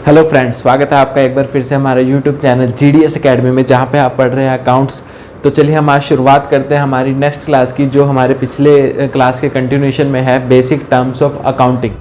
Hello friends, स्वागत है आपका एक बार फिर से हमारे यूट्यूब चैनल GDS अकेडमी में, जहाँ पे आप पढ़ रहे हैं अकाउंट्स। तो चलिए हम आज शुरुआत करते हैं हमारी नेक्स्ट क्लास की, जो हमारे पिछले क्लास के कंटिन्यूएशन में है, बेसिक टर्म्स ऑफ अकाउंटिंग।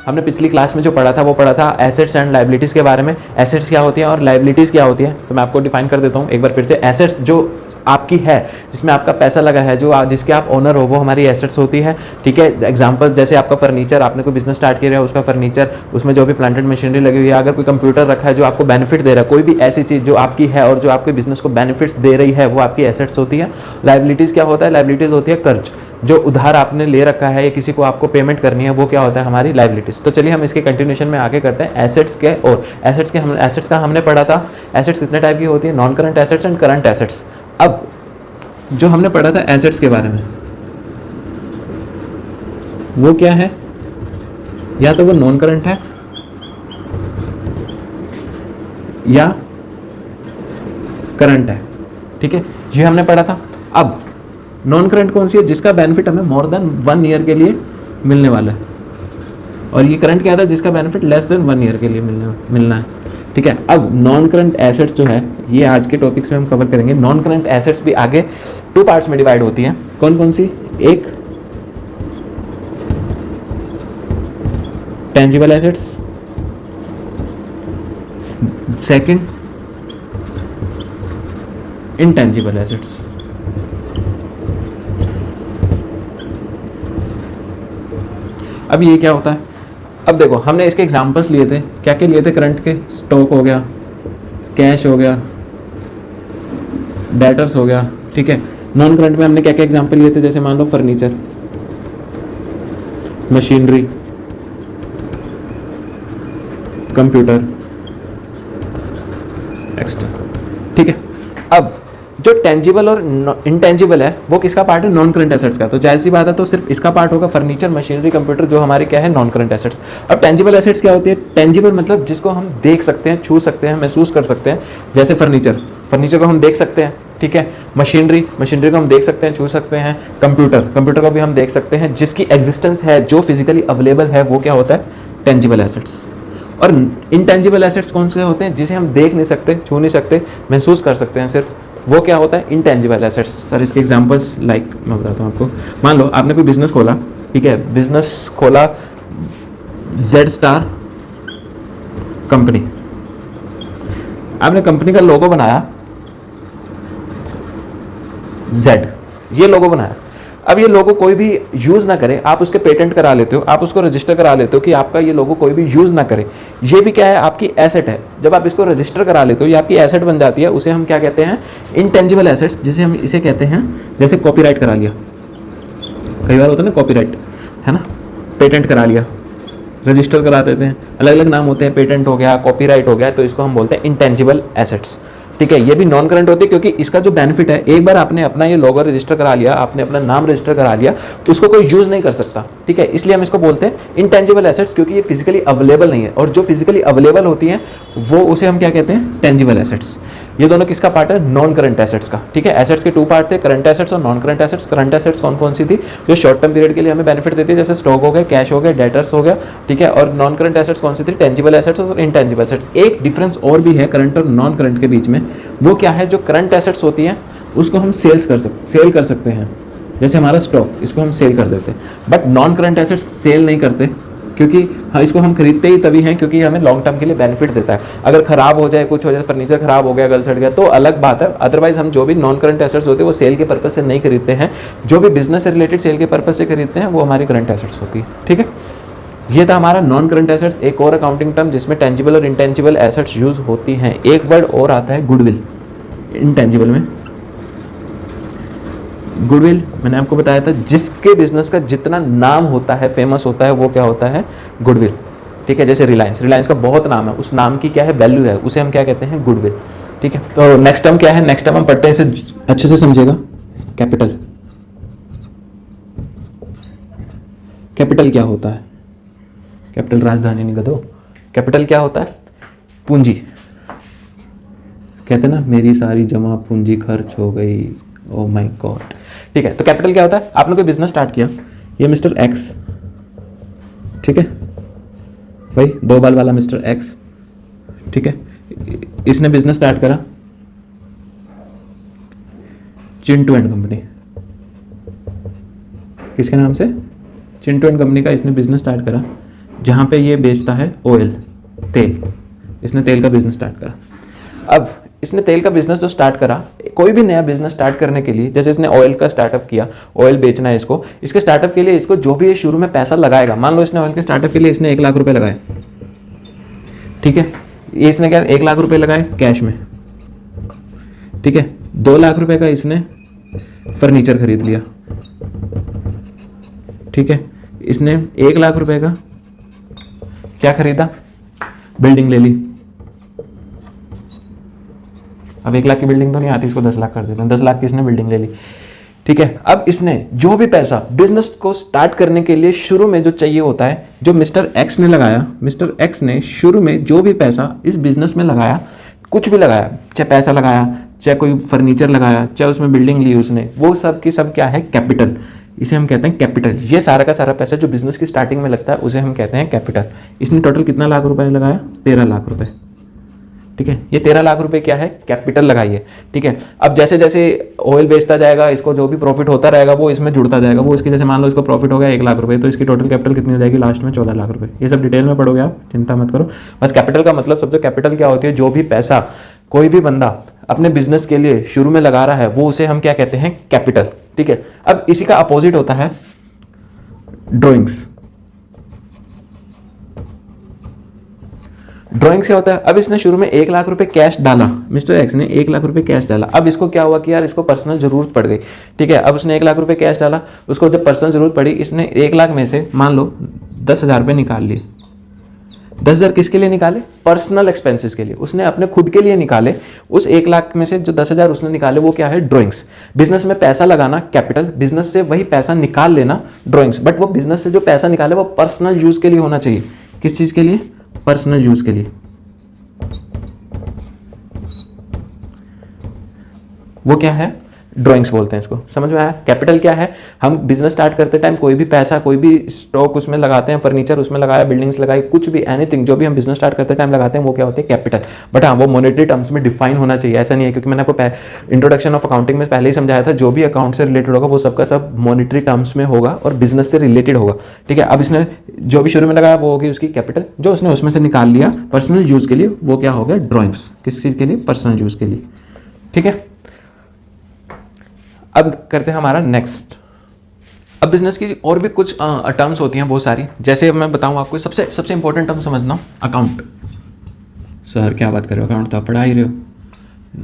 हमने पिछली क्लास में जो पढ़ा था वो पढ़ा था एसेट्स एंड लाइबिलिटीज़ के बारे में। एसेट्स क्या होती है और लाइबिलिटीज़ क्या होती है, तो मैं आपको डिफाइन कर देता हूँ एक बार फिर से। एसेट्स जो आपकी है, जिसमें आपका पैसा लगा है, जो जिसके आप ओनर हो, वो हमारी एसेट्स होती है। ठीक है, एग्जांपल जैसे आपका फर्नीचर, आपने कोई बिजनेस स्टार्ट किया है, उसका फर्नीचर, उसमें जो भी प्लांटेड मशीनरी लगी हुई है, अगर कोई कंप्यूटर रखा है जो आपको बेनिफिट दे रहा है, कोई भी ऐसी चीज़ जो आपकी है और जो आपके बिजनेस को बेनिफिट्स दे रही है, वो आपकी एसेट्स होती है। लाइबिलिटीज़ क्या होता है? लाइबिलिटीज़ होती है कर्ज, जो उधार आपने ले रखा है या किसी को आपको पेमेंट करनी है, वो क्या होता है? हमारी लाइबिलिटीज। तो चलिए हम इसके कंटिन्यूएशन में आगे करते हैं एसेट्स के। और एसेट्स का हमने पढ़ा था, एसेट्स कितने टाइप की होती है? Non current assets and current assets. अब जो हमने पढ़ा था एसेट्स के बारे में, वो क्या है? या तो वो नॉन करंट है या करंट है। ठीक है, ये हमने पढ़ा था। अब नॉन करंट कौन सी है? जिसका बेनिफिट हमें मोर देन 1 ईयर के लिए मिलने वाला है। और ये करंट क्या था? जिसका बेनिफिट लेस देन 1 ईयर के लिए मिलना है। ठीक है, अब नॉन करंट एसेट्स जो है, ये आज के टॉपिक्स में हम कवर करेंगे। नॉन करंट एसेट्स भी आगे 2 पार्ट्स में डिवाइड होती हैं। कौन कौन सी? एक tangible assets, second intangible assets. अब ये क्या होता है? अब देखो, हमने इसके एग्जांपल्स लिए थे। क्या क्या लिए थे? करंट के स्टॉक हो गया, कैश हो गया, डेटर्स हो गया। ठीक है, नॉन करंट में हमने क्या क्या एग्जांपल लिए थे? जैसे मान लो फर्नीचर, मशीनरी, कंप्यूटर, एक्स्ट्रा। ठीक है, अब जो टेंजिबल और इनटेंजिबल है, वो किसका पार्ट है? नॉन करंट एसेट्स का। तो जाहिर सी बात है, तो सिर्फ इसका पार्ट होगा फर्नीचर, मशीनरी, कंप्यूटर, जो हमारे क्या है? Non current assets. अब टेंजिबल एसेट्स क्या होती है? टेंजिबल मतलब जिसको हम देख सकते हैं, छू सकते हैं, महसूस कर सकते हैं। जैसे फर्नीचर को हम देख सकते हैं। ठीक है, मशीनरी को हम देख सकते हैं, छू सकते हैं। कंप्यूटर को भी हम देख सकते हैं, जिसकी एग्जिस्टेंस है, जो फिजिकली अवेलेबल है, वो क्या होता है? Tangible assets. और इनटेंजिबल एसेट्स कौन से होते हैं? जिसे हम देख नहीं सकते, छू नहीं सकते, महसूस कर सकते हैं सिर्फ, वो क्या होता है? Intangible assets. सर इसके एग्जांपल्स लाइक मैं बताता हूँ आपको। मान लो आपने कोई बिजनेस खोला। ठीक है, बिजनेस खोला जेड स्टार कंपनी। आपने कंपनी का लोगो बनाया जेड, ये लोगो बनाया। अब ये लोगो कोई भी यूज ना करे, आप उसके पेटेंट करा लेते हो, आप उसको रजिस्टर करा लेते हो कि आपका ये लोगो कोई भी यूज ना करे। ये भी क्या है? आपकी एसेट है। जब आप इसको रजिस्टर करा लेते हो, ये आपकी एसेट बन जाती है। उसे हम क्या कहते हैं? इनटेंजिबल एसेट्स, जिसे हम इसे कहते हैं, जैसे कॉपीराइट करा लिया, कई बार होता है ना कॉपीराइट, है ना, पेटेंट करा लिया, रजिस्टर करा देते हैं, अलग अलग नाम होते हैं, पेटेंट हो गया, कॉपीराइट हो गया, तो इसको हम बोलते हैं इनटेंजिबल एसेट्स। ठीक है, ये भी नॉन करंट होती है, क्योंकि इसका जो बेनिफिट है, एक बार आपने अपना ये लोगो रजिस्टर करा लिया, आपने अपना नाम रजिस्टर करा लिया, तो उसको कोई यूज नहीं कर सकता। ठीक है, इसलिए हम इसको बोलते हैं इनटेंजिबल एसेट्स, क्योंकि ये फिजिकली अवेलेबल नहीं है। और जो फिजिकली अवेलेबल होती हैं, वो उसे हम क्या कहते हैं? Tangible assets. ये दोनों किसका पार्ट है? नॉन करंट एसेट्स का। ठीक है, एसेट्स के 2 पार्ट थे, करंट एसेट्स और non current assets. Current assets कौन कौन सी थी? जो शॉर्ट टर्म पीरियड के लिए हमें बेनिफिट देती है, जैसे स्टॉक हो गया, कैश हो गया, डेटर्स हो गया। ठीक है, और नॉन करंट एसेट्स कौन सी थी? टेंजिबल एसेट्स और इनटेंजिबल एसेट्स। एक डिफरेंस और भी है करंट और नॉन करंट के बीच में, वो क्या है? जो करंट एसेट्स होती हैं, उसको हम सेल कर सकते हैं। जैसे हमारा स्टॉक, इसको हम सेल कर देते हैं। But non current assets sell नहीं करते, क्योंकि इसको हम खरीदते ही तभी हैं क्योंकि हमें लॉन्ग टर्म के लिए बेनिफिट देता है। अगर खराब हो जाए, कुछ हो जाए, फर्नीचर खराब हो गया, गल सड़ गया, तो अलग बात है। अदरवाइज हम जो भी नॉन करंट एसेट्स होते हैं, वो सेल के पर्पज से नहीं खरीदते हैं। जो भी बिजनेस से रिलेटेड सेल के पर्पज से खरीदते हैं, वो हमारी करंट एसेट्स होती है। ठीक है, ये था हमारा नॉन करंट एसेट्स। एक और अकाउंटिंग टर्म जिसमें टेंजिबल और इनटेंजिबल एसेट्स यूज होती हैं, एक वर्ड और आता है गुडविल। इनटेंजिबल में गुडविल मैंने आपको बताया था, जिसके बिजनेस का जितना नाम होता है, फेमस होता है, वो क्या होता है? गुडविल। ठीक है, जैसे रिलायंस का बहुत नाम है, उस नाम की क्या है? वैल्यू है, उसे हम क्या कहते हैं? गुडविल। ठीक है, तो नेक्स्ट टर्म क्या है? नेक्स्ट टर्म हम पढ़ते हैं, इसे अच्छे से समझिएगा। कैपिटल। कैपिटल क्या होता है? कैपिटल राजधानी नहीं गधो। कैपिटल क्या होता है? पूंजी। कहते ना, मेरी सारी जमा पूंजी खर्च हो गई, ओ माय गॉड। ठीक है, तो कैपिटल क्या होता है? आपने कोई बिजनेस स्टार्ट किया, ये मिस्टर एक्स, ठीक है भाई, 2 बाल वाला मिस्टर एक्स, ठीक है, इसने बिजनेस स्टार्ट करा चिंटू एंड कंपनी, किसके नाम से? चिंटू एंड कंपनी का इसने बिजनेस स्टार्ट करा, जहां पे ये बेचता है ऑयल, तेल। इसने तेल का बिजनेस स्टार्ट करा। अब इसने तेल का बिजनेस जो स्टार्ट करा, कोई भी नया बिजनेस स्टार्ट करने के लिए, जैसे इसने ऑयल का स्टार्टअप किया, ऑयल बेचना है इसको, इसके स्टार्टअप के लिए इसको जो भी शुरू में पैसा लगाएगा, मान लो इसने ऑयल के स्टार्टअप के लिए इसने 1 लाख रुपए लगाए, ठीक है, ये इसने क्या 1 लाख रुपए लगाए कैश में, ठीक है, 2 लाख रुपए का इसने फर्नीचर खरीद लिया, ठीक है, इसने 1 लाख रुपए का क्या खरीदा? बिल्डिंग ले ली। अब 1 लाख की बिल्डिंग तो नहीं आती, इसको 10 लाख कर देते हैं, 10 लाख की इसने बिल्डिंग ले ली, ठीक है। अब इसने जो भी पैसा बिजनेस को स्टार्ट करने के लिए शुरू में जो चाहिए होता है, जो मिस्टर एक्स ने लगाया, मिस्टर एक्स ने शुरू में जो भी पैसा इस बिजनेस में लगाया, कुछ भी लगाया, चाहे पैसा लगाया, चाहे कोई फर्नीचर लगाया, चाहे उसमें बिल्डिंग ली उसने, वो सब की सब क्या है? कैपिटल। इसे हम कहते हैं कैपिटल। ये सारा का सारा पैसा जो बिजनेस की स्टार्टिंग में लगता है उसे हम कहते हैं कैपिटल। इसने टोटल कितना लाख रुपए लगाया? 13 लाख रुपए, ठीक है। ये 13 लाख रुपए क्या है? कैपिटल लगाई है, ठीक है। अब जैसे जैसे ऑयल बेचता जाएगा, इसको जो भी प्रॉफिट होता रहेगा वो इसमें जुड़ता जाएगा। वो इसकी जैसे मान लो इसको प्रॉफिट हो गया 1 लाख रुपए, तो इसकी टोटल कैपिटल कितनी हो जाएगी लास्ट में? 14 लाख रुपए। ये सब डिटेल में पढ़ोगे आप, चिंता मत करो। बस कैपिटल का मतलब समझो। कैपिटल क्या होती है? जो भी पैसा कोई भी बंदा अपने बिजनेस के लिए शुरू में लगा रहा है वो उसे हम क्या कहते हैं? कैपिटल, ठीक है। अब इसी का अपोजिट होता है ड्रॉइंग्स। ड्रॉइंग्स क्या होता है? अब इसने शुरू में 1 लाख रुपए कैश डाला, मिस्टर एक्स ने 1 लाख रुपए कैश डाला। अब इसको क्या हुआ कि यार इसको पर्सनल जरूरत पड़ गई, ठीक है। अब उसने 1 लाख रुपए कैश डाला, उसको जब पर्सनल जरूरत पड़ी, इसने 1 लाख में से मान लो 10,000 रुपए निकाल लिए। 10,000 किसके लिए निकाले? पर्सनल एक्सपेंसेस के लिए, उसने अपने खुद के लिए निकाले। उस 1 लाख में से जो 10,000 उसने निकाले वो क्या है? ड्रॉइंग्स। बिजनेस में पैसा लगाना कैपिटल, बिजनेस से वही पैसा निकाल लेना ड्रॉइंग्स। बट वो बिजनेस से जो पैसा निकाले वो पर्सनल यूज के लिए होना चाहिए। किस चीज के लिए? पर्सनल यूज के लिए। वो क्या है? ड्राइंग्स बोलते हैं इसको। समझ में आया? कैपिटल क्या है? हम बिजनेस स्टार्ट करते टाइम कोई भी पैसा, कोई भी स्टॉक उसमें लगाते हैं, फर्नीचर उसमें लगाया, बिल्डिंग्स लगाई, कुछ भी एनीथिंग जो भी हम बिजनेस स्टार्ट करते टाइम लगाते हैं वो क्या होते हैं? कैपिटल। बट हाँ, वो मॉनेटरी टर्म्स में डिफाइन होना चाहिए। ऐसा नहीं है, क्योंकि मैंने आपको इंट्रोडक्शन ऑफ अकाउंटिंग में पहले ही समझाया था, जो भी अकाउंट से रिलेटेड होगा वो सबका सब मॉनेटरी टर्म्स में होगा और बिजनेस से रिलेटेड होगा, ठीक है। अब इसने जो भी शुरू में लगाया वो होगी उसकी कैपिटल। जो उसने उसमें से निकाल लिया पर्सनल यूज के लिए वो क्या हो गया? ड्रॉइंग्स। किस चीज के लिए? पर्सनल यूज के लिए, ठीक है। अब करते हैं हमारा नेक्स्ट। अब बिजनेस की और भी कुछ टर्म्स होती हैं बहुत सारी। जैसे मैं बताऊं आपको, सबसे इंपॉर्टेंट टर्म समझना, अकाउंट। सर क्या बात कर रहे हो? अकाउंट तो आप पढ़ा ही रहे हो।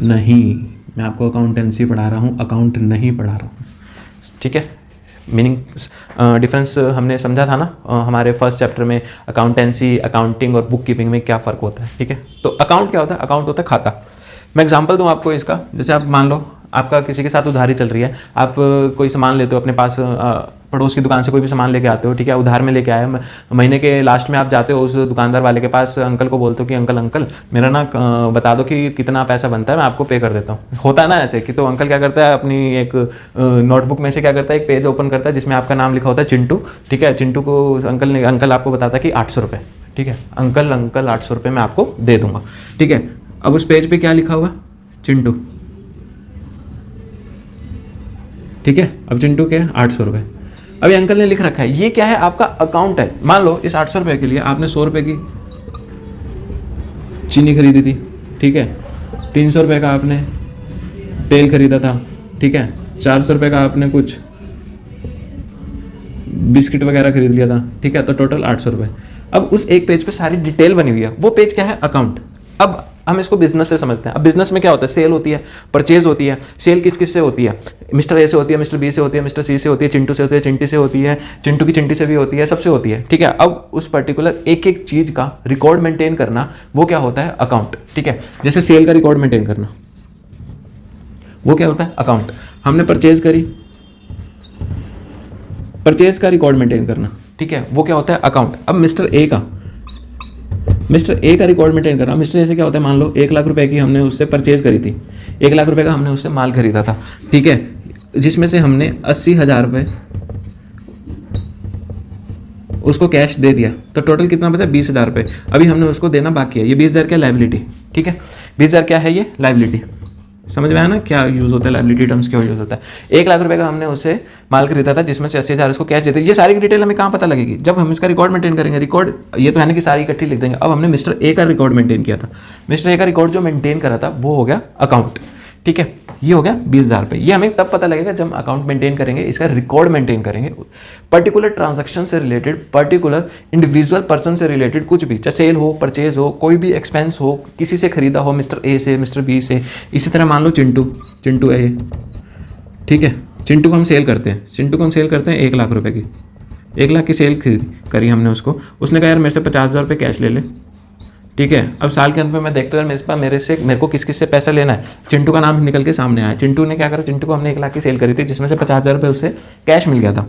नहीं, मैं आपको अकाउंटेंसी पढ़ा रहा हूं, अकाउंट नहीं पढ़ा रहा हूं, ठीक है। मीनिंग डिफरेंस हमने समझा था ना हमारे फर्स्ट चैप्टर में, अकाउंटेंसी, अकाउंटिंग और बुक कीपिंग में क्या फ़र्क होता है, ठीक है। तो अकाउंट क्या होता है? अकाउंट होता है खाता। मैं एग्जांपल दूं आपको इसका। जैसे आप मान लो आपका किसी के साथ उधारी चल रही है, आप कोई सामान लेते हो अपने पास, पड़ोस की दुकान से कोई भी सामान लेके आते हो, ठीक है, उधार में लेके आए, महीने के लास्ट में आप जाते हो उस दुकानदार वाले के पास, अंकल को बोलते हो कि अंकल मेरा ना बता दो कि कितना पैसा बनता है, मैं आपको पे कर देता हूँ। होता है ना ऐसे कि, तो अंकल क्या करता है, अपनी एक नोटबुक में से क्या करता है, एक पेज ओपन करता है जिसमें आपका नाम लिखा होता है चिंटू, ठीक है। चिंटू को अंकल आपको बताता है कि 800 रुपये, ठीक है, अंकल 800 रुपये मैं आपको दे दूंगा, ठीक है। अब उस पेज पे क्या लिखा हुआ? चिंटू, ठीक है। अब चिंटू के 800 रुपये। अब ये अंकल ने लिख रखा है, ये क्या है? आपका अकाउंट है। मान लो इस 800 रुपये के लिए आपने 100 रुपये की चीनी खरीदी थी, ठीक है, 300 रुपये का आपने तेल खरीदा था, ठीक है, 400 रुपये का आपने कुछ बिस्किट वगैरह खरीद लिया था, ठीक है, तो टोटल 800 रुपये। अब उस एक पेज पे सारी डिटेल बनी हुई है, वो पेज क्या है? अकाउंट। अब हम इसको बिजनेस से समझते हैं। अब बिजनेस में क्या होता है? सेल होती है, परचेज होती है। सेल किस किस से होती है? मिस्टर ए से होती है, मिस्टर बी से होती है, मिस्टर सी से होती है, चिंटू से होती है, चिंटी से होती है, चिंटू की चिंटी से भी होती है, सबसे होती है, ठीक है। अब उस पर्टिकुलर एक एक चीज का रिकॉर्ड मेंटेन करना वो क्या होता है? अकाउंट, ठीक है। जैसे सेल का रिकॉर्ड मेंटेन करना वो क्या होता है? अकाउंट। हमने परचेज करी, परचेज का रिकॉर्ड मेंटेन करना, ठीक है, वो क्या होता है? अकाउंट। अब मिस्टर ए का मिस्टर ए का रिकॉर्ड मेंटेन कर रहा हूँ। मिस्टर ए से क्या होता है, मान लो 1,00,000 रुपए की हमने उससे परचेज करी थी, 1,00,000 रुपए का हमने उससे माल खरीदा था, ठीक है, जिसमें से हमने 80,000 रुपये उसको कैश दे दिया, तो टोटल कितना बचा, 20,000 रुपये। अभी हमने उसको देना बाकी है। ये 20,000 क्या लाइबिलिटी, ठीक है, 20,000 क्या है, ये लाइबिलिटी। समझ में आया ना क्या यूज़ होता है, लाइबिलिटी टर्म्स क्यों यूज़ होता है। 1,00,000 रुपये का हमने उससे माल खरीदा था, जिसमें से 80,000 उसको कैश देते। ये सारी डिटेल हमें कहाँ पता लगेगी, जब हम इसका रिकॉर्ड मेंटेन करेंगे। रिकॉर्ड ये तो है ना कि सारी इकट्ठी लिख देंगे। अब हमने मिस्टर ए का रिकॉर्ड मेंटेन किया था। मिस्टर ए का रिकॉर्ड जो मेंटेन करा था वो हो गया अकाउंट, ठीक है, ये हो गया 20,000 रुपये। ये हमें तब पता लगेगा जब अकाउंट मेंटेन करेंगे, इसका रिकॉर्ड मेंटेन करेंगे। पर्टिकुलर ट्रांजैक्शन से रिलेटेड, पर्टिकुलर इंडिविजुअल पर्सन से रिलेटेड कुछ भी, चाहे सेल हो, परचेज हो, कोई भी एक्सपेंस हो, किसी से खरीदा हो, मिस्टर ए से, मिस्टर बी से। इसी तरह मान लो चिंटू है ये, ठीक है, चिंटू को हम सेल करते हैं, 1,00,000 रुपये की, 1,00,000 की सेल करी हमने उसको। उसने कहा यार मेरे से 50,000 रुपये कैश ले ले, ठीक है। अब साल के अंत में मैं देखता हूँ यार मेरे को किस किस से पैसा लेना है। चिंटू का नाम निकल के सामने आया। चिंटू ने क्या करा, चिंटू को हमने 1,00,000 की सेल करी थी, जिसमें से 50,000 रुपये उससे कैश मिल गया था,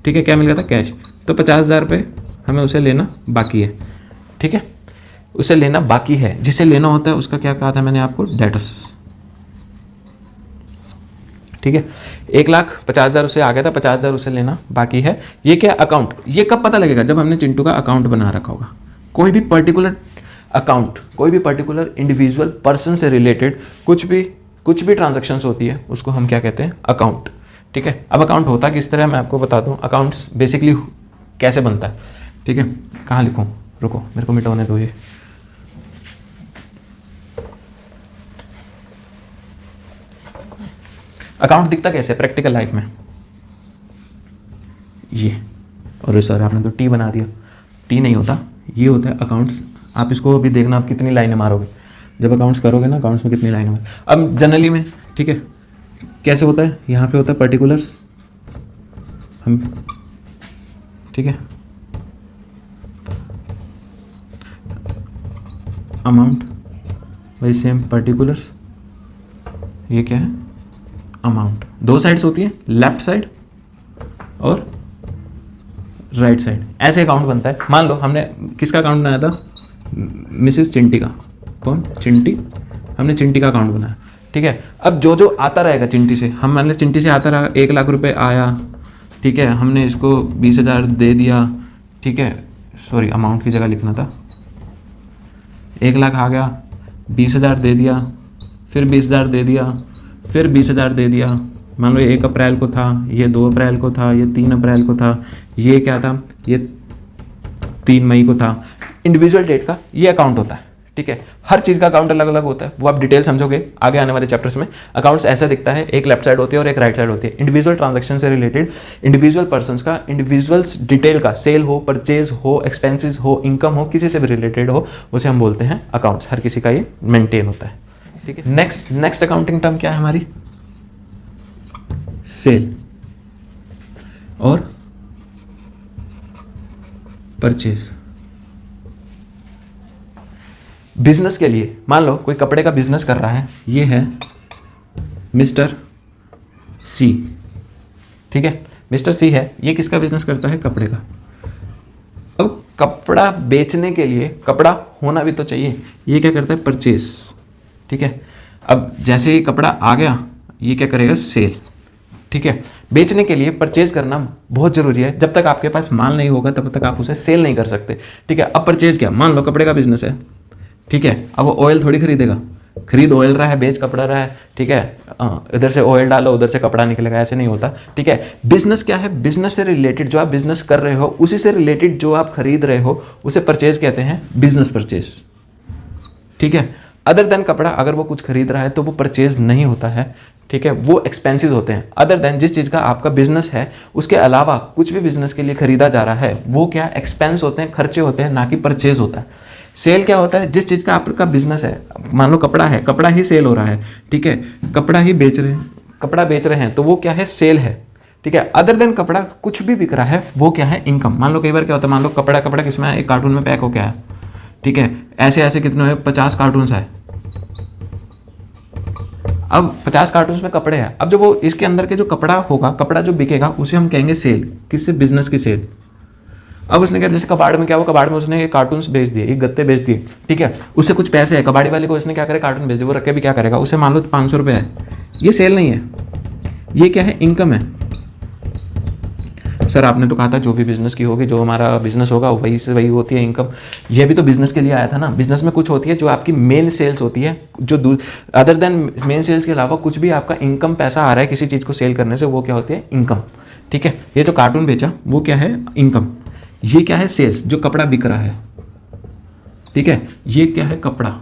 ठीक है, क्या मिल गया था, कैश। तो 50,000 रुपये हमें उसे लेना बाकी है, ठीक है, उसे लेना बाकी है। जिसे लेना होता है उसका क्या कहा था मैंने आपको, डेटर्स, ठीक है। 1,50,000 उसे आ गया था, 50,000 उसे लेना बाकी है। ये क्या, अकाउंट। ये कब पता लगेगा, जब हमने चिंटू का अकाउंट बना रखा होगा। कोई भी पर्टिकुलर अकाउंट, कोई भी पर्टिकुलर इंडिविजुअल पर्सन से रिलेटेड कुछ भी ट्रांजैक्शंस होती है, उसको हम क्या कहते हैं, अकाउंट, ठीक है। अब अकाउंट होता किस तरह, मैं आपको बताता हूँ। अकाउंट्स बेसिकली कैसे बनता है, ठीक है। कहाँ लिखूँ, रुको मेरे को मिटाने दो ये। अकाउंट दिखता कैसे प्रैक्टिकल लाइफ में, ये, और सर आपने तो टी बना दिया, टी नहीं होता, ये होता है अकाउंट्स। आप इसको अभी देखना, आप कितनी लाइनें मारोगे जब अकाउंट्स करोगे ना, अकाउंट्स में कितनी लाइनें मारोगे। अब जनरली में, ठीक है, कैसे होता है, यहाँ पे होता है पर्टिकुलर्स, हम, ठीक है, अमाउंट, वही सेम पर्टिकुलर्स, ये क्या है, अमाउंट। दो साइड्स होती है, लेफ्ट साइड और राइट साइड। ऐसे अकाउंट बनता है। मान लो हमने किसका अकाउंट बनाया था, मिसेस चिंटी का। कौन, चिंटी, हमने चिंटी का अकाउंट बनाया, ठीक है। अब जो जो आता रहेगा चिंटी से, हम मान लें चिंटी से आता रहा, 1,00,000 रुपये आया, ठीक है, हमने इसको 20,000 दे दिया, ठीक है, सॉरी अमाउंट की जगह लिखना था, 1,00,000 आ गया, 20,000 दे दिया, फिर 20,000 दे दिया, फिर 20,000 दे दिया। मान लो ये 1 अप्रैल को था, ये 2 अप्रैल को था, ये 3 अप्रैल को था, ये क्या था, ये 3 मई को था। इंडिविजुअल डेट का ये अकाउंट होता है, ठीक है। हर चीज़ का अकाउंट अलग अलग होता है, वो आप डिटेल समझोगे आगे आने वाले चैप्टर्स में। अकाउंट्स ऐसा दिखता है, एक लेफ्ट साइड होती है और एक राइट साइड होती है। इंडिविजुअल ट्रांजैक्शन से रिलेटेड, इंडिविजुअल पर्सन्स का, इंडिविजुअल्स डिटेल का, सेल हो, परचेज हो, एक्सपेंसेस हो, इनकम हो, किसी से भी रिलेटेड हो, उसे हम बोलते हैं अकाउंट्स। हर किसी का ये मेंटेन होता है, ठीक है। नेक्स्ट अकाउंटिंग टर्म क्या है हमारी, सेल और परचेज। बिजनेस के लिए मान लो कोई कपड़े का बिजनेस कर रहा है, ये है मिस्टर सी, ठीक है, मिस्टर सी है, ये किसका बिजनेस करता है, कपड़े का। अब कपड़ा बेचने के लिए कपड़ा होना भी तो चाहिए, ये क्या करता है, परचेज, ठीक है। अब जैसे ही कपड़ा आ गया, ये क्या करेगा, सेल, ठीक है। बेचने के लिए परचेज करना बहुत जरूरी है। जब तक आपके पास माल नहीं होगा तब तक आप उसे सेल नहीं कर सकते, ठीक है। अब परचेज क्या, मान लो कपड़े का बिजनेस है, ठीक है, अब वो ऑयल थोड़ी खरीदेगा, खरीद ऑयल रहा है, बेच कपड़ा रहा है, ठीक है, इधर से ऑयल डालो उधर से कपड़ा निकलेगा, ऐसे नहीं होता, ठीक है। बिजनेस क्या है, बिजनेस से रिलेटेड जो आप बिजनेस कर रहे हो, उसी से रिलेटेड जो आप खरीद रहे हो, उसे परचेज कहते हैं, बिजनेस परचेज, ठीक है। अदर देन कपड़ा, अगर वो कुछ खरीद रहा है तो वो परचेज नहीं होता है, ठीक है, वो एक्सपेंसेस होते हैं। अदर देन जिस चीज़ का आपका बिजनेस है, उसके अलावा कुछ भी बिजनेस के लिए खरीदा जा रहा है, वो क्या एक्सपेंस होते हैं, खर्चे होते हैं, ना कि परचेज होता है। सेल क्या होता है, जिस चीज़ का आपका बिजनेस है, मान लो कपड़ा है, कपड़ा ही सेल हो रहा है, ठीक है, कपड़ा ही बेच रहे हैं, कपड़ा बेच रहे हैं, तो वो क्या है, सेल है, ठीक है। अदर देन कपड़ा कुछ भी बिक रहा है, वो क्या है, इनकम। मान लो कई बार क्या होता है, मान लो कपड़ा किसमें है, एक कार्टून में पैक हो क्या है, ठीक है, ऐसे कितने है, 50 कार्टून है। अब 50 कार्टून में कपड़े हैं, अब जो वो इसके अंदर के जो कपड़ा होगा, कपड़ा जो बिकेगा, उसे हम कहेंगे सेल, किससे, बिजनेस की सेल। अब उसने क्या, जैसे कबाड़ में क्या हुआ, कबाड़ में उसने ये कार्टून्स बेच दिए, ये गत्ते बेच दिए, ठीक है, उससे कुछ पैसे है, कबाड़ी वाले को उसने क्या करे, कार्टून बेच दिए, वो रख के भी क्या करेगा, उसे मान लो 500 रुपये है, ये सेल नहीं है, ये क्या है, इनकम है। सर आपने तो कहा था जो भी बिजनेस की होगी, जो हमारा बिजनेस होगा वही से वही होती है इनकम। ये भी तो बिजनेस के लिए आया था ना। बिजनेस में कुछ होती है जो आपकी मेन सेल्स होती है, जो अदर देन मेन सेल्स के अलावा कुछ भी आपका इनकम पैसा आ रहा है किसी चीज़ को सेल करने से, वो क्या होती है, इनकम। ठीक है, ये जो कार्टून बेचा वो क्या है, इनकम। ये क्या है, सेल्स, जो कपड़ा बिक रहा है, ठीक है, ये क्या है, कपड़ा।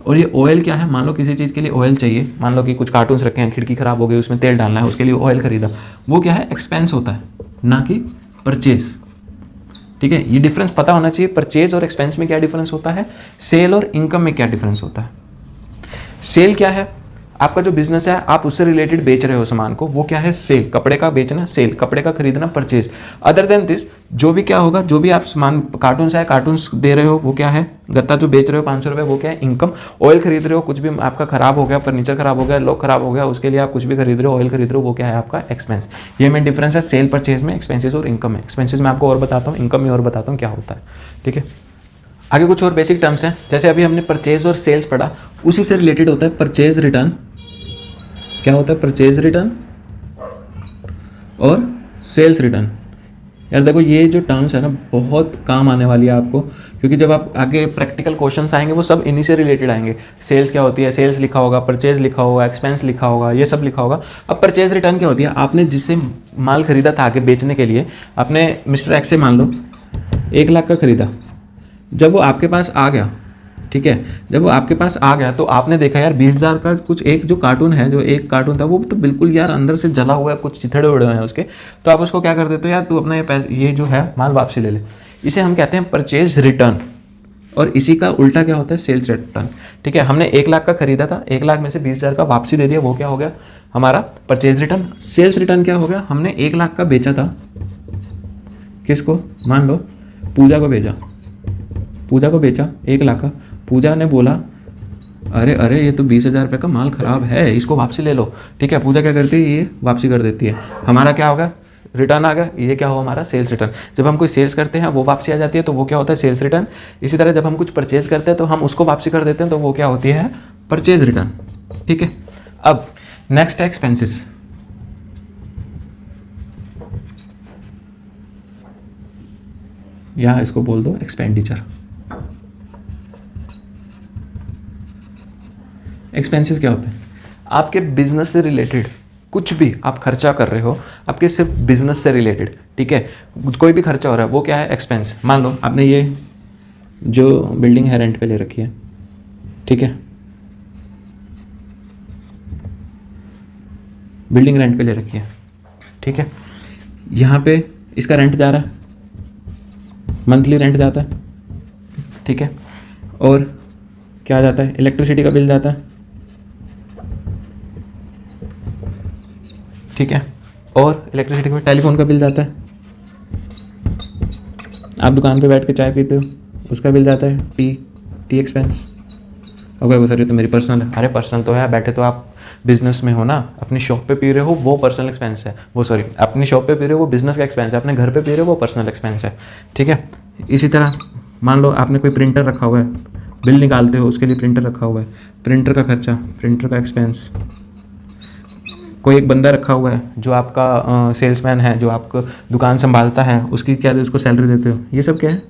और ये ऑयल क्या है, मान लो किसी चीज़ के लिए ऑयल चाहिए, मान लो कि कुछ कार्टून्स रखे हैं, खिड़की खराब हो गई, उसमें तेल डालना है, उसके लिए ऑयल खरीदा, वो क्या है, एक्सपेंस होता है, ना कि परचेज। ठीक है, ये डिफरेंस पता होना चाहिए, परचेज और एक्सपेंस में क्या डिफरेंस होता है, सेल और इनकम में क्या डिफरेंस होता है। सेल क्या है, आपका जो बिजनेस है आप उससे रिलेटेड बेच रहे हो सामान को, वो क्या है, सेल। कपड़े का बेचना सेल, कपड़े का खरीदना परचेज। अदर देन दिस जो भी क्या होगा, जो भी आप सामान, कार्टून्स है, कार्टून्स दे रहे हो वो क्या है, गत्ता जो बेच रहे हो 500 रुपये, वो क्या है, इनकम। ऑयल खरीद रहे हो, कुछ भी आपका खराब हो गया, फर्नीचर खराब हो गया, लॉक खराब हो गया, उसके लिए आप कुछ भी खरीद रहे हो, ऑयल खरीद रहे हो, वो क्या है, आपका एक्सपेंस। ये मेन डिफरेंस है सेल परचेज में, एक्सपेंसेस और इनकम में। एक्सपेंसेस में आपको और बताता हूँ, इनकम में और बताता हूँ क्या होता है। ठीक है, आगे कुछ और बेसिक टर्म्स हैं, जैसे अभी हमने परचेज और सेल्स पढ़ा, उसी से रिलेटेड होता है परचेज रिटर्न। क्या होता है, परचेज रिटर्न और सेल्स रिटर्न। यार देखो ये जो टर्म्स है ना, बहुत काम आने वाली है आपको, क्योंकि जब आप आगे प्रैक्टिकल क्वेश्चंस आएंगे वो सब इन्हीं से रिलेटेड आएंगे। सेल्स क्या होती है, सेल्स लिखा होगा, परचेज लिखा होगा, एक्सपेंस लिखा होगा, ये सब लिखा होगा। अब परचेज रिटर्न क्या होती है, आपने जिससे माल खरीदा था आगे बेचने के लिए, आपने मिस्टर एक्स से मान लो 1 लाख का खरीदा, जब वो आपके पास आ गया, ठीक है, जब वो आपके पास आ गया तो आपने देखा यार 20,000 का कुछ एक जो कार्टून है, जो एक कार्टून था वो तो बिल्कुल यार अंदर से जला हुआ है, कुछ चिथड़े उड़े हुए हैं उसके, तो आप उसको क्या कर देते हो, यार तू अपना ये पैसे, ये जो है माल वापसी ले ले। इसे हम कहते हैं परचेज रिटर्न, और इसी का उल्टा क्या होता है, सेल्स रिटर्न। ठीक है, हमने 1 लाख का खरीदा था, 1 लाख में से 20,000 का वापसी दे दिया, वो क्या हो गया, हमारा परचेज रिटर्न। सेल्स रिटर्न क्या हो गया, हमने 1 लाख का बेचा था, किसको, मान लो पूजा को बेचा, पूजा को बेचा 1 लाख का, पूजा ने बोला अरे अरे ये तो 20,000 रुपये का माल ख़राब है, इसको वापसी ले लो। ठीक है, पूजा क्या करती है, ये वापसी कर देती है, हमारा क्या होगा, रिटर्न आ गया, ये क्या हुआ, हमारा सेल्स रिटर्न। जब हम कोई सेल्स करते हैं वो वापसी आ जाती है, तो वो क्या होता है, सेल्स रिटर्न। इसी तरह जब हम कुछ परचेज करते हैं तो हम उसको वापसी कर देते हैं, तो वो क्या होती है, परचेज रिटर्न। ठीक है, अब नेक्स्ट है एक्सपेंसिस। या इसको बोल दो एक्सपेंडिचर। एक्सपेंसेस क्या होते हैं, आपके बिजनेस से रिलेटेड कुछ भी आप खर्चा कर रहे हो, आपके सिर्फ बिजनेस से रिलेटेड, ठीक है, कोई भी खर्चा हो रहा है वो क्या है, एक्सपेंस। मान लो आपने ये जो बिल्डिंग है रेंट पे ले रखी है, ठीक है, बिल्डिंग रेंट पे ले रखी है, ठीक है, यहाँ पे इसका रेंट जा रहा है, मंथली रेंट जाता है, ठीक है, और क्या जाता है, इलेक्ट्रिसिटी का बिल जाता है, ठीक है, और इलेक्ट्रिसिटी में टेलीफोन का बिल जाता है, आप दुकान पे बैठ के चाय पीते हो उसका बिल जाता है, टी एक्सपेंस। ओके वो सर ये तो मेरी पर्सनल है, अरे पर्सनल तो है, बैठे तो आप बिजनेस में हो ना, अपनी शॉप पे पी रहे हो वो पर्सनल एक्सपेंस है, वो सॉरी अपनी शॉप पे पी रहे हो वो बिजनेस का एक्सपेंस है, अपने घर पे पी रहे हो वो पर्सनल एक्सपेंस है। ठीक है, इसी तरह मान लो आपने कोई प्रिंटर रखा हुआ है, बिल निकालते हो उसके लिए प्रिंटर रखा हुआ है, प्रिंटर का खर्चा, प्रिंटर का एक्सपेंस। कोई एक बंदा रखा हुआ है जो आपका सेल्समैन है, जो आपको दुकान संभालता है, उसकी क्या उसको सैलरी देते हो, ये सब क्या है,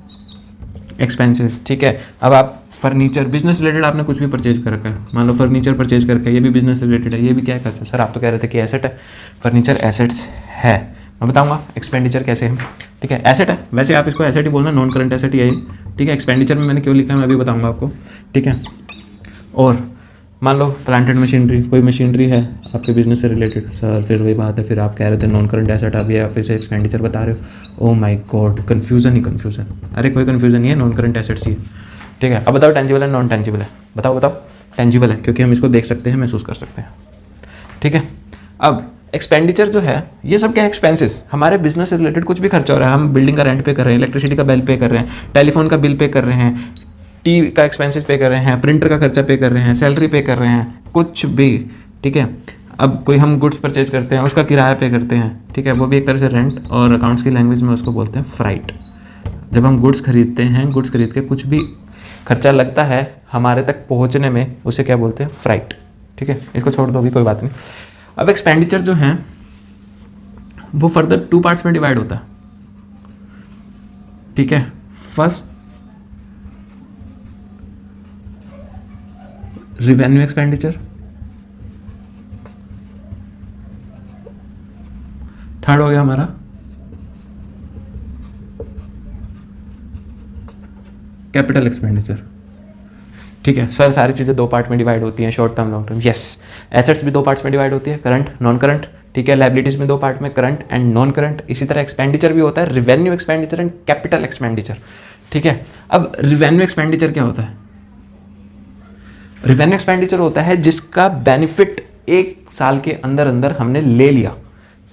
एक्सपेंसेस। ठीक है, अब आप फर्नीचर, बिजनेस रिलेटेड आपने कुछ भी परचेज कर रखा है, मान लो फर्नीचर परचेज करके, ये भी बिजनेस रिलेटेड है, ये भी क्या है खर्चा। सर आप तो कह रहे थे कि एसेट है, फर्नीचर एसेट्स है, मैं बताऊंगा एक्सपेंडिचर कैसे है। ठीक है, एसेट है, वैसे आप इसको एसेट ही बोलना, नॉन करंट एसेट यही। ठीक है, एक्सपेंडिचर में मैंने क्यों लिखा है मैं अभी बताऊंगा आपको। ठीक है, और मान लो प्लांटेड मशीनरी, कोई मशीनरी है आपके बिजनेस से रिलेटेड, सर फिर वही बात है, फिर आप कह रहे थे नॉन करंट एसेट, आप ये आप इसे एक्सपेंडिचर बता रहे हो। Oh my God, confusion he confusion. अरे कोई कन्फ्यूजन नहीं है, नॉन करंट एसेट्स ही। ठीक है, अब बताओ टेंजिबल है नॉन टेंजिबल है, बताओ बताओ। टेंजिबल है क्योंकि हम इसको देख सकते हैं, महसूस कर सकते हैं। ठीक है, अब एक्सपेंडिचर जो है ये सब क्या है, एक्सपेंसेस, हमारे बिजनेस से रिलेटेड कुछ भी खर्चा हो रहा है, हम बिल्डिंग का रेंट पे कर रहे हैं, इलेक्ट्रिसिटी का बिल पे कर रहे हैं, टेलीफोन का बिल पे कर रहे हैं, टी का एक्सपेंसेस पे कर रहे हैं, प्रिंटर का खर्चा पे कर रहे हैं, सैलरी पे कर रहे हैं, कुछ भी। ठीक है, अब कोई हम गुड्स परचेज करते हैं, उसका किराया पे करते हैं, ठीक है, वो भी एक तरह से रेंट, और अकाउंट्स की लैंग्वेज में उसको बोलते हैं फ्राइट। जब हम गुड्स खरीदते हैं, गुड्स खरीद के कुछ भी खर्चा लगता है हमारे तक पहुंचने में, उसे क्या बोलते हैं? फ्राइट। ठीक है, इसको छोड़ दो अभी, कोई बात नहीं। अब एक्सपेंडिचर जो है वो फर्दर 2 पार्ट्स में डिवाइड होता है। ठीक है, फर्स्ट रिवेन्यू एक्सपेंडिचर, थर्ड हो गया हमारा कैपिटल एक्सपेंडिचर। ठीक है सर, सारी चीज़ें 2 पार्ट में डिवाइड होती हैं, short term long term. Yes, assets भी 2 पार्ट्स में डिवाइड होती है, करंट नॉन करंट। ठीक है, लाइबिलिटीज में 2 पार्ट में, करंट एंड नॉन करंट। इसी तरह एक्सपेंडिचर भी होता है, revenue expenditure and capital expenditure. ठीक है, अब रिवेन्यू एक्सपेंडिचर क्या होता है? रिवेन्यू एक्सपेंडिचर होता है जिसका बेनिफिट 1 साल के अंदर अंदर हमने ले लिया।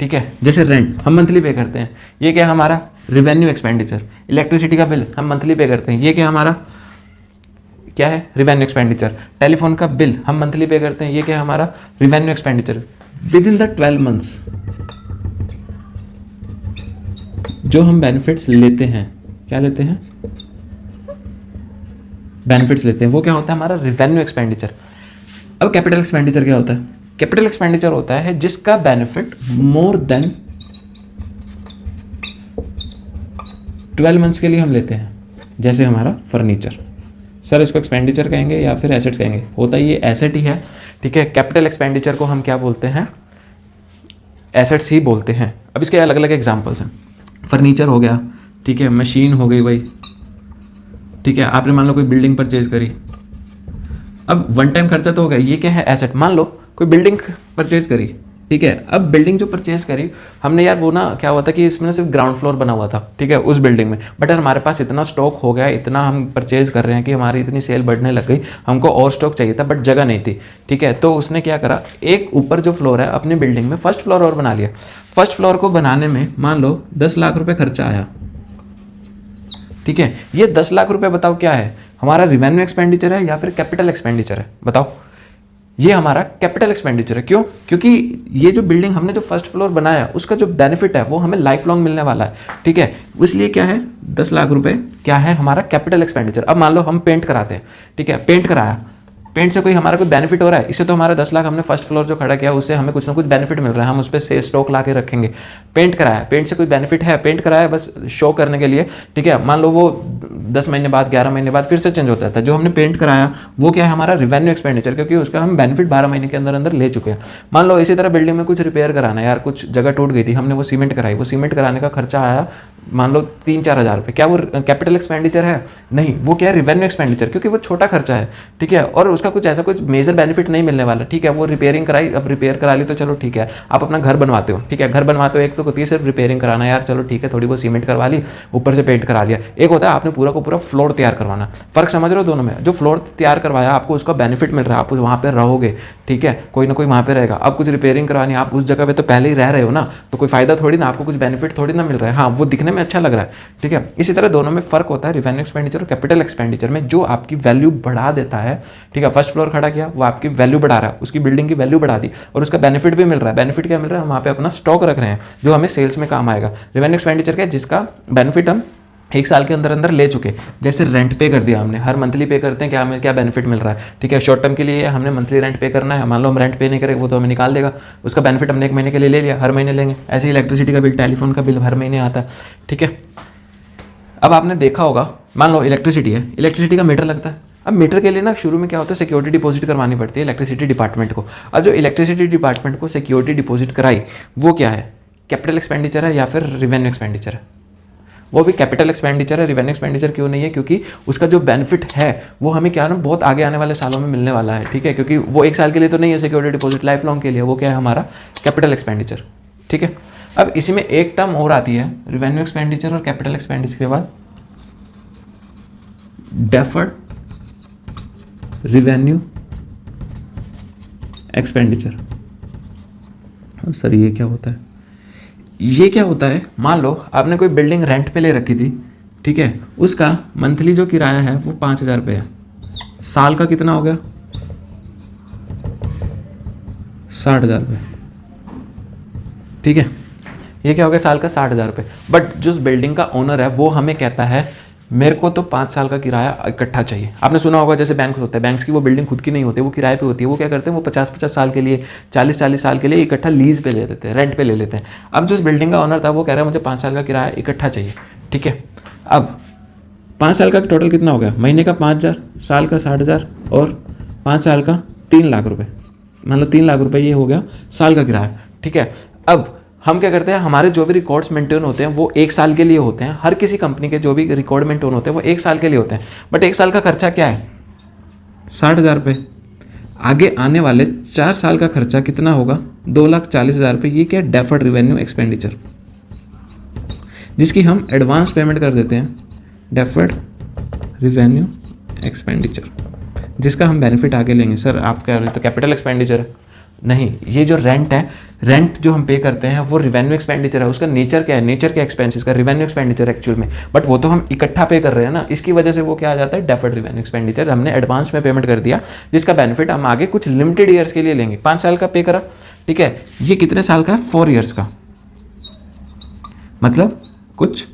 ठीक है, जैसे रेंट हम मंथली पे करते हैं, ये क्या हमारा रिवेन्यू एक्सपेंडिचर। इलेक्ट्रिसिटी का बिल हम मंथली पे करते हैं, ये क्या हमारा क्या है? Revenue expenditure. टेलीफोन का बिल हम मंथली पे करते हैं, ये क्या हमारा? Revenue expenditure. With in the 12 months जो हम बेनिफिट्स लेते हैं, क्या लेते हैं? बेनिफिट्स लेते हैं, वो क्या होता है? हमारा रिवेन्यू एक्सपेंडिचर। अब कैपिटल एक्सपेंडिचर क्या होता है? कैपिटल एक्सपेंडिचर होता है जिसका बेनिफिट मोर देन 12 मंथ्स के लिए हम लेते हैं, जैसे हमारा फर्नीचर। सर इसको एक्सपेंडिचर कहेंगे या फिर एसेट्स कहेंगे? होता ही ये एसेट ही है। ठीक है, कैपिटल एक्सपेंडिचर को हम क्या बोलते हैं? एसेट्स ही बोलते हैं। अब इसके अलग अलग एग्जांपल्स हैं। फर्नीचर हो गया, ठीक है, मशीन हो गई भाई, ठीक है, आपने मान लो कोई बिल्डिंग परचेज करी, अब वन टाइम खर्चा तो हो गया, ये क्या है? एसेट। मान लो कोई बिल्डिंग परचेज करी, ठीक है, अब बिल्डिंग जो परचेज करी हमने, यार वो ना क्या हुआ था कि इसमें सिर्फ ग्राउंड फ्लोर बना हुआ था, ठीक है, उस बिल्डिंग में, बट यार हमारे पास इतना स्टॉक हो गया, इतना हम परचेज कर रहे हैं कि हमारी इतनी सेल बढ़ने लग गई, हमको और स्टॉक चाहिए था बट जगह नहीं थी। ठीक है, तो उसने क्या करा, एक ऊपर जो फ्लोर है अपनी बिल्डिंग में फर्स्ट फ्लोर और बना लिया। फर्स्ट फ्लोर को बनाने में मान लो 10 लाख रुपए खर्चा आया। ठीक है, ये 10 लाख रुपए बताओ क्या है? हमारा रिवेन्यू एक्सपेंडिचर है या फिर कैपिटल एक्सपेंडिचर है? बताओ। ये हमारा कैपिटल एक्सपेंडिचर है। क्यों? क्योंकि ये जो बिल्डिंग हमने जो फर्स्ट फ्लोर बनाया उसका जो बेनिफिट है वो हमें लाइफ लॉन्ग मिलने वाला है। ठीक है, इसलिए क्या है? 10 लाख रुपए क्या है? हमारा कैपिटल एक्सपेंडिचर। अब मान लो हम पेंट कराते हैं, ठीक है, पेंट कराया, पेंट से कोई हमारा कोई बेनिफिट हो रहा है? इससे तो हमारा 10 लाख हमने फर्स्ट फ्लोर जो खड़ा किया उससे हमें कुछ ना कुछ बेनिफिट मिल रहा है, हम उस पर से स्टॉक ला के रखेंगे। पेंट कराया, पेंट से कोई बेनिफिट है? पेंट कराया बस शो करने के लिए। ठीक है, मान लो वो 10 महीने बाद 11 महीने बाद फिर से चेंज होता था। जो हमने पेंट कराया वो क्या है? हमारा रिवेन्यू एक्सपेंडिचर, क्योंकि उसका हम बेनिफिट 12 महीने के अंदर अंदर ले चुके हैं। मान लो इसी तरह बिल्डिंग में कुछ रिपेयर कराना है, यार कुछ जगह टूट गई थी, हमने वो सीमेंट कराई, वो सीमेंट कराने का खर्चा आया मान लो 3-4 हज़ार रुपये। क्या वो कैपिटल एक्सपेंडिचर है? नहीं, वो क्या है? रिवेन्यू एक्सपेंडिचर, क्योंकि वो छोटा खर्चा है। ठीक है, और उसका कुछ ऐसा कुछ मेजर बेनिफिट नहीं मिलने वाला। ठीक है, वो रिपेयरिंग कराई, अब रिपेयर करा ली तो चलो ठीक है। आप अपना घर बनवाते हो, ठीक है, घर बनवाते हो, एक तो होती है सिर्फ रिपेयरिंग कराना, यार चलो ठीक है, थोड़ी बहुत सीमेंट करवा ली, ऊपर से पेंट करा लिया। एक होता है आपने पूरा को पूरा फ्लोर तैयार करवाना। फर्क समझ रहे हो दोनों में? जो फ्लोर तैयार करवाया आपको उसका बेनिफिट मिल रहा है, आप वहाँ पर रहोगे, ठीक है, कोई ना कोई वहाँ पर रहेगा। अब कुछ रिपेयरिंग करवानी, आप उस जगह पर तो पहले ही रह रहे हो ना, तो कोई फायदा थोड़ी ना, आपको कुछ बेनिफिट थोड़ी ना मिल रहा है। हाँ, वो दिखने में अच्छा लग रहा है। ठीक है, इसी तरह दोनों में फर्क होता है, रिवेन्यू एक्सपेंडिचर और कैपिटल एक्सपेंडिचर में। जो आपकी वैल्यू बढ़ा देता है, ठीक है, फर्स्ट फ्लोर खड़ा किया वो आपकी वैल्यू बढ़ा रहा है, उसकी बिल्डिंग की वैल्यू बढ़ा दी और उसका बेनिफिट भी मिल रहा है। बेनिफिट क्या मिल रहा है? हम वहाँ पे अपना स्टॉक रख रहे हैं जो हमें सेल्स में काम आएगा। रिवेन्यू एक्सपेंडिचर क्या है? जिसका बेनिफिट हम 1 साल के अंदर अंदर ले चुके। जैसे रेंट पे कर दिया हमने, हर मंथली पे करते हैं, क्या हमें क्या बेनिफिट मिल रहा है? ठीक है, शॉर्ट टर्म के लिए हमने मंथली रेंट पे करना है, मान लो हम रेंट पे नहीं करेंगे वो तो हमें निकाल देगा, उसका बेनिफिट हमने 1 महीने के लिए ले लिया, हर महीने लेंगे। ऐसे ही इलेक्ट्रिसिटी का बिल, टेलीफोन का बिल हर महीने आता है। ठीक है, अब आपने देखा होगा, मान लो इलेक्ट्रिसिटी है, इलेक्ट्रिसिटी का मीटर लगता है। अब मीटर के लिए ना शुरू में क्या होता है? सिक्योरिटी डिपॉजिट करवानी पड़ती है इलेक्ट्रिसिटी डिपार्टमेंट को। अब जो इलेक्ट्रिसिटी डिपार्टमेंट को सिक्योरिटी डिपॉजिट कराई वो क्या है? कैपिटल एक्सपेंडिचर है या फिर रिवेन्यू एक्सपेंडिचर है? वो भी कैपिटल एक्सपेंडिचर है। रिवेन्यू एक्सपेंडिचर क्यों नहीं है? क्योंकि उसका जो बेनिफिट है वो हमें क्या है ना, बहुत आगे आने वाले सालों में मिलने वाला है। ठीक है, क्योंकि वो 1 साल के लिए तो नहीं है सिक्योरिटी डिपॉजिट, लाइफ लॉन्ग के लिए। वो क्या है? हमारा कैपिटल एक्सपेंडिचर। ठीक है, अब इसी में एक टर्म और आती है रिवेन्यू एक्सपेंडिचर और कैपिटल एक्सपेंडिचर के बाद, डेफर्ड रिवेन्यू एक्सपेंडिचर। सर ये क्या होता है? ये क्या होता है? मान लो आपने कोई बिल्डिंग रेंट पे ले रखी थी, ठीक है, उसका मंथली जो किराया है वो 5,000 रुपये है। साल का कितना हो गया? 60,000 रुपये, ठीक है। ये क्या हो गया, साल का 60,000 रुपये। बट जो बिल्डिंग का ओनर है वो हमें कहता है मेरे को तो 5 साल का किराया इकट्ठा चाहिए। आपने सुना होगा जैसे बैंक होते हैं, बैंक्स की वो बिल्डिंग खुद की नहीं होती, वो किराए पे होती है। वो क्या करते हैं, वो 50-50 साल के लिए, 40-40 साल के लिए इकट्ठा लीज पे ले लेते हैं, रेंट पे ले लेते हैं। अब जो इस बिल्डिंग का ओनर था वो कह रहा है मुझे 5 साल का किराया इकट्ठा चाहिए, ठीक है। अब 5 साल का टोटल कितना हो गया, महीने का 5,000, साल का 60,000 और 5 साल का 3 लाख रुपये, मतलब 3 लाख रुपये ये हो गया साल का किराया, ठीक है। अब हम क्या करते हैं, हमारे जो भी रिकॉर्ड्स मेंटेन होते हैं वो 1 साल के लिए होते हैं। हर किसी कंपनी के जो भी रिकॉर्ड मेंटेन होते हैं वो 1 साल के लिए होते हैं। बट 1 साल का खर्चा क्या है, 60,000 रुपये। आगे आने वाले 4 साल का खर्चा कितना होगा, 2,40,000 रुपये। ये क्या, डेफर्ड रिवेन्यू एक्सपेंडिचर, जिसकी हम एडवांस पेमेंट कर देते हैं, डेफर्ड रिवेन्यू एक्सपेंडिचर, जिसका हम बेनिफिट आगे लेंगे। सर आप कह रहे तो कैपिटल एक्सपेंडिचर है, नहीं, ये जो रेंट है, रेंट जो हम पे करते हैं वो रिवेन्यू एक्सपेंडिचर है। उसका नेचर क्या है, नेचर क्या एक्सपेंसेस का, रिवेन्यू एक्सपेंडिचर एक्चुअल में। बट वो तो हम इकट्ठा पे कर रहे हैं ना, इसकी वजह से वो क्या आ जाता है, डेफर्ड रिवेन्यू एक्सपेंडिचर। हमने एडवांस में पेमेंट कर दिया, जिसका बेनिफिट हम आगे कुछ लिमिटेड ईयर्स के लिए लेंगे। 5 साल का पे करा, ठीक है। ये कितने साल का है, 4 ईयर्स का, मतलब कुछ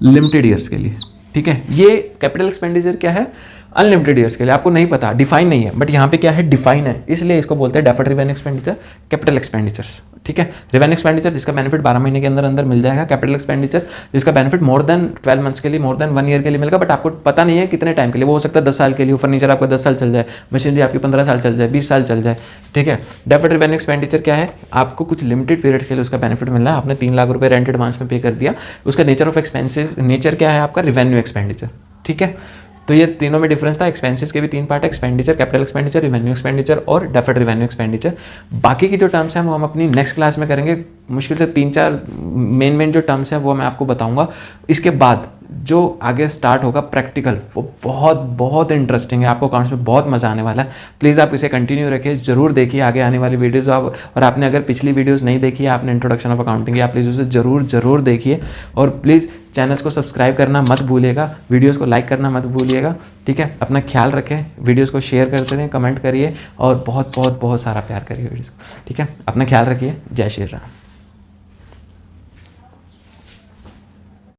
लिमिटेड ईयर्स के लिए, ठीक है। ये कैपिटल एक्सपेंडिचर क्या है, अनलिमिटेड ईयर्स के लिए। आपको नहीं पता, डिफाइन नहीं है, बट यहाँ पे क्या है, डिफाइन है, इसलिए इसको बोलते हैं deferred revenue expenditure, capital expenditures, ठीक है। रिवेन्यू एक्सपेंडिचर जिसका बेनिफिट 12 महीने के अंदर अंदर मिल जाएगा, कैपिटल एक्सपेंडिचर जिसका बेनिफिट मोर देन 12 मंथ्स के लिए, मोर देन 1 ईयर के लिए मिलेगा, बट आपको पता नहीं है कितने टाइम के लिए। वो हो सकता है 10 साल के लिए, फर्नीचर आपका 10 साल चल जाए, मशीनरी आपकी 15 साल चल जाए, 20 साल चल जाए, ठीक है। डेफर्ड रिवेन्यू एक्सपेंडिचर क्या है, आपको कुछ लिमिटेड पीरियड्स के लिए उसका बेनिफिट मिल रहा है। आपने 3 लाख रुपये रेंट एडवांस में पे कर दिया, उसका नेचर ऑफ एक्सपेंसेस, नेचर क्या है आपका, रिवेन्यू एक्सपेंडिचर, ठीक है। तो ये तीनों में डिफरेंस था। एक्सपेंसेस के भी 3 पार्ट है, expenditure, capital expenditure, revenue expenditure और डेफर्ड रिवेन्यू एक्सपेंडिचर। बाकी की जो टर्म्स हैं वो हम अपनी नेक्स्ट क्लास में करेंगे। मुश्किल से 3-4 मेन जो टर्म्स हैं वो मैं आपको बताऊंगा। इसके बाद जो आगे स्टार्ट होगा प्रैक्टिकल, वो बहुत बहुत इंटरेस्टिंग है। आपको अकाउंट्स में बहुत मजा आने वाला है। प्लीज़ आप इसे कंटिन्यू रखिए, जरूर देखिए आगे आने वाली वीडियोस। आप और आपने अगर पिछली वीडियोस नहीं देखी है, आपने इंट्रोडक्शन ऑफ अकाउंटिंग की, आप प्लीज़ उसे जरूर देखिए। और प्लीज़ चैनल्स को सब्सक्राइब करना मत भूलिएगा, वीडियोज़ को लाइक करना मत भूलिएगा, ठीक है। अपना ख्याल रखें, वीडियोज़ को शेयर करते रहें, कमेंट करिए और बहुत बहुत बहुत सारा प्यार करिए वीडियोज़ को, ठीक है। अपना ख्याल रखिए। जय श्री राम।